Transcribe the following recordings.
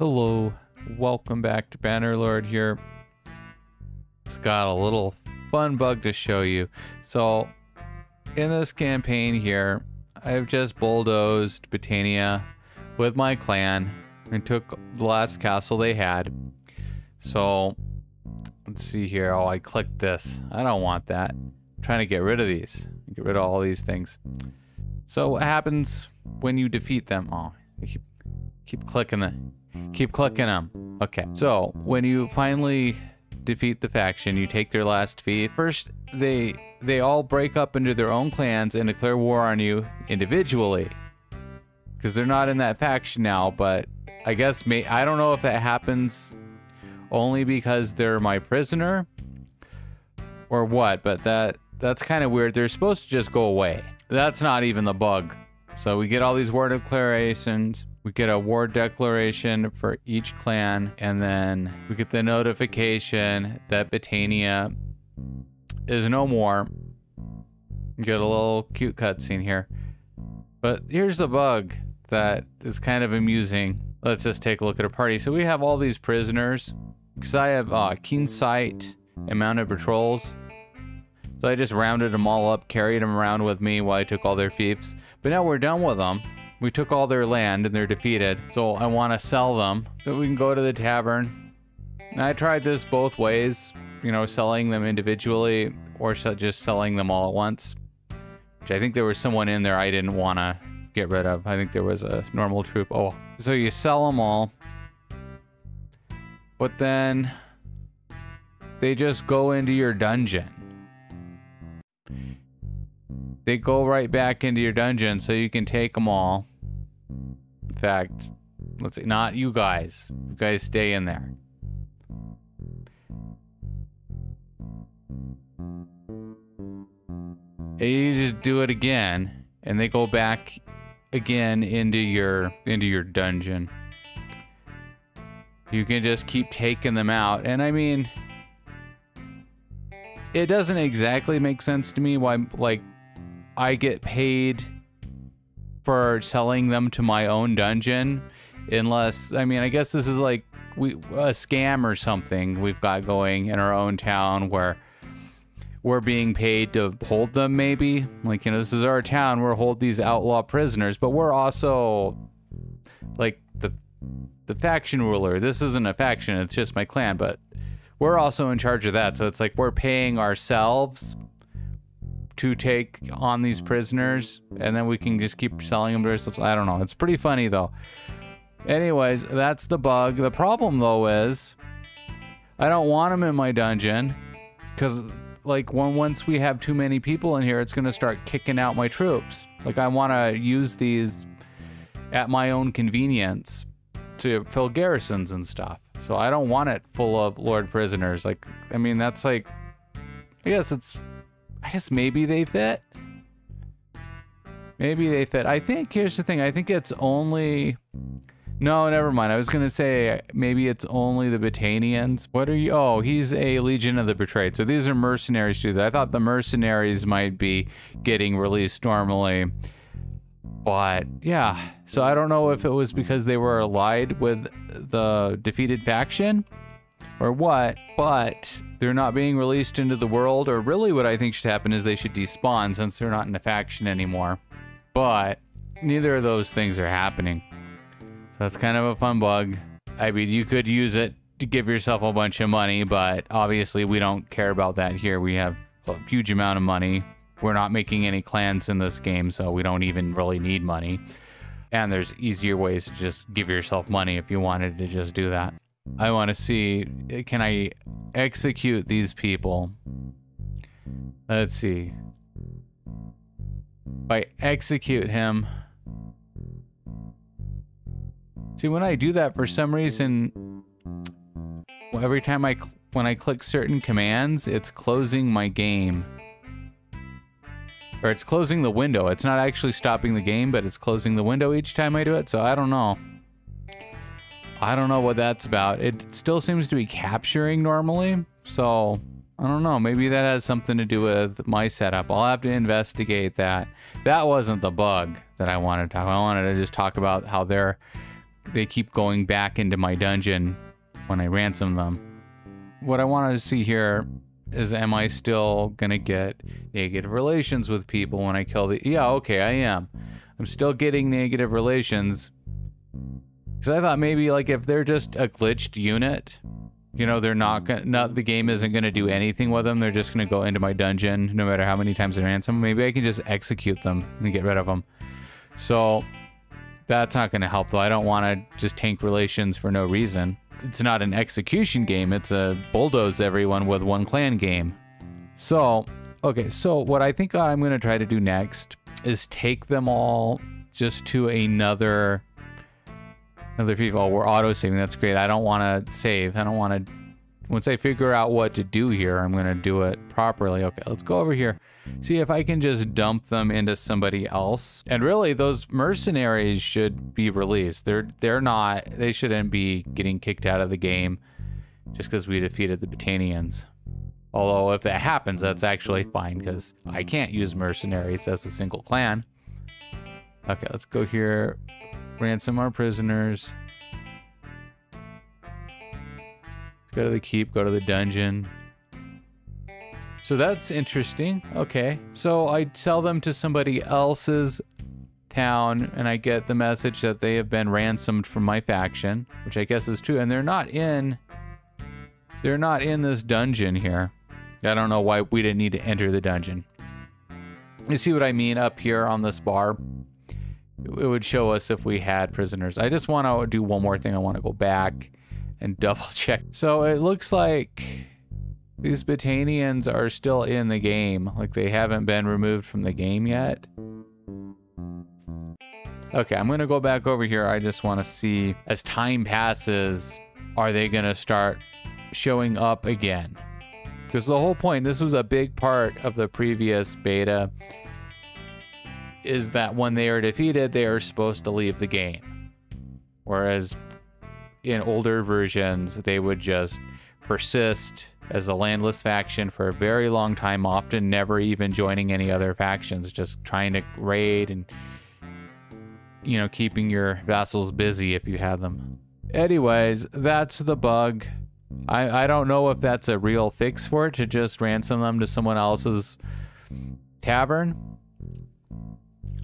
Hello, welcome back to Bannerlord here. It's got a little fun bug to show you. So, in this campaign here, I've just bulldozed Britannia with my clan and took the last castle they had. So, let's see here. Oh, I clicked this. I don't want that. I'm trying to get rid of these. Get rid of all these things. So, what happens when you defeat them? Oh, I keep clicking it. Keep clicking them. Okay, so when you finally defeat the faction, you take their last fief. First, they all break up into their own clans and declare war on you individually, because they're not in that faction now. But I guess I don't know if that happens only because they're my prisoner or what. But that's kind of weird. They're supposed to just go away. That's not even the bug. So we get all these war declarations. We get a war declaration for each clan, and then we get the notification that Britannia is no more. We get a little cute cutscene here. But here's the bug that is kind of amusing. Let's just take a look at a party. So we have all these prisoners, because I have keen sight and mounted patrols. So I just rounded them all up, carried them around with me while I took all their fiefs. But now we're done with them. We took all their land and they're defeated. So I want to sell them so we can go to the tavern. I tried this both ways, you know, selling them individually or just selling them all at once. Which I think there was someone in there I didn't want to get rid of. I think there was a normal troop. Oh, so you sell them all. But then they just go into your dungeon. They go right back into your dungeon, so you can take them all. In fact, let's see, not you guys. You guys stay in there. And you just do it again, and they go back again into your dungeon. You can just keep taking them out, and I mean, it doesn't exactly make sense to me why, like, I get paid for selling them to my own dungeon, unless, I mean, I guess this is like a scam or something we've got going in our own town where we're being paid to hold them, maybe. Like, you know, this is our town, we'll hold these outlaw prisoners, but we're also like the faction ruler. This isn't a faction, it's just my clan, but we're also in charge of that. So it's like we're paying ourselves to take on these prisoners, and then we can just keep selling them to ourselves. I don't know. It's pretty funny though. Anyways, that's the bug. The problem though is I don't want them in my dungeon, because like once we have too many people in here, it's going to start kicking out my troops. Like, I want to use these at my own convenience to fill garrisons and stuff. So I don't want it full of lord prisoners. Like, I mean, that's like, I guess maybe they fit. Maybe they fit. I think, here's the thing. I think it's only... No, never mind. I was going to say maybe it's only the Britannians. What are you? Oh, he's a Legion of the Betrayed. So these are mercenaries too. I thought the mercenaries might be getting released normally. But yeah. So I don't know if it was because they were allied with the defeated faction or what, but they're not being released into the world. Or really what I think should happen is they should despawn since they're not in a faction anymore. But neither of those things are happening. So that's kind of a fun bug. I mean, you could use it to give yourself a bunch of money, but obviously we don't care about that here. We have a huge amount of money. We're not making any clans in this game, so we don't even really need money. And there's easier ways to just give yourself money if you wanted to just do that. I want to see, can I execute these people? Let's see. If I execute him... See, when I do that, for some reason, every time when I click certain commands, it's closing my game. Or it's closing the window. It's not actually stopping the game, but it's closing the window each time I do it, so I don't know. I don't know what that's about. It still seems to be capturing normally, so I don't know. Maybe that has something to do with my setup. I'll have to investigate that. That wasn't the bug that I wanted to talk about. I wanted to just talk about how they're they keep going back into my dungeon when I ransom them. What I wanted to see here is, am I still gonna get negative relations with people when I kill the... Yeah, okay, I am. I'm still getting negative relations. Because I thought maybe, like, if they're just a glitched unit, you know, they're not gonna... the game isn't gonna do anything with them. They're just gonna go into my dungeon no matter how many times I ransom. Maybe I can just execute them and get rid of them. So that's not gonna help, though. I don't want to just tank relations for no reason. It's not an execution game, it's a bulldoze everyone with one clan game. So, okay, so what I think I'm going to try to do next is take them all just to another people. Oh, we're auto-saving, that's great. I don't want to save, I don't want to... Once I figure out what to do here, I'm going to do it properly. Okay, let's go over here. See if I can just dump them into somebody else. And really, those mercenaries should be released. They shouldn't be getting kicked out of the game just because we defeated the Battanians. Although, if that happens, that's actually fine, because I can't use mercenaries as a single clan. Okay, let's go here. Ransom our prisoners. Go to the keep, go to the dungeon. So that's interesting. Okay, so I sell them to somebody else's town, and I get the message that they have been ransomed from my faction, which I guess is true. And they're not in this dungeon here. I don't know why we didn't need to enter the dungeon. You see what I mean up here on this bar? It would show us if we had prisoners. I just want to do one more thing. I want to go back and double check. So it looks like these Battanians are still in the game. Like they haven't been removed from the game yet. Okay, I'm gonna go back over here. I just want to see, as time passes, are they gonna start showing up again? Because the whole point, this was a big part of the previous beta, is that when they are defeated, they are supposed to leave the game. Whereas in older versions, they would just persist as a landless faction for a very long time, often never even joining any other factions, just trying to raid and, you know, keeping your vassals busy if you have them. Anyways, that's the bug. I don't know if that's a real fix for it, to just ransom them to someone else's tavern.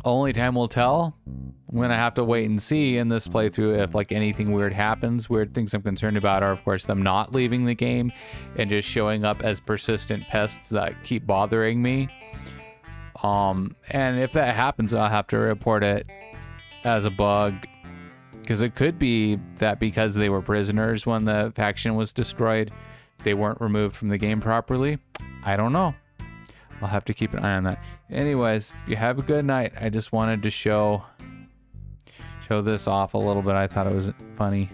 Only time will tell. I'm gonna have to wait and see in this playthrough if like anything weird happens. Weird things I'm concerned about are, of course, them not leaving the game and just showing up as persistent pests that keep bothering me. And if that happens, I'll have to report it as a bug, because it could be that because they were prisoners when the faction was destroyed, they weren't removed from the game properly. I don't know. I'll have to keep an eye on that. Anyways, you have a good night. I just wanted to show this off a little bit. I thought it was funny.